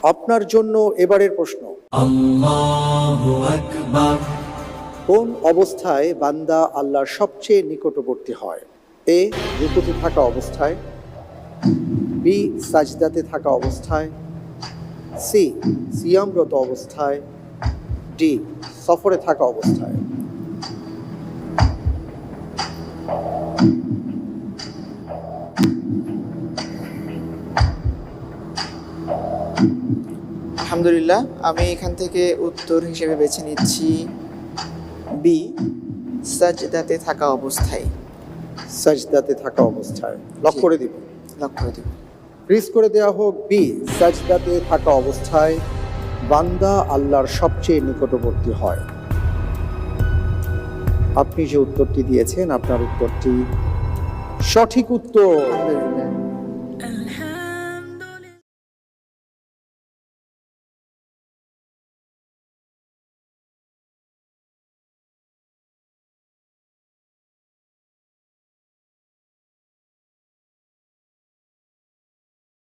আপনার জন্য এবারের প্রশ্ন, আল্লাহু আকবার। কোন অবস্থায় বান্দা আল্লাহর সবচেয়ে নিকটবর্তী হয়? এ, রুকুতে থাকা অবস্থায়, বি, সাজদাতে থাকা অবস্থায়, সি, সিয়ামরত অবস্থায়, ডি, সফরে থাকা অবস্থায়। আলহামদুলিল্লাহ, আমি এখান থেকে উত্তর হিসেবে বেছে নিচ্ছি বি, সাজদাতে থাকা অবস্থায়। সাজদাতে থাকা অবস্থায় লক করে দিব। লক্ষ্য করে দেব। ফ্রিজ করে দেওয়া হোক। বি, সাজদাতে থাকা অবস্থায় বান্দা আল্লাহর সবচেয়ে নিকটবর্তী হয়। আপনি যে উত্তরটি দিয়েছেন, আপনার উত্তরটি সঠিক উত্তর। আলহামদুলিল্লাহ।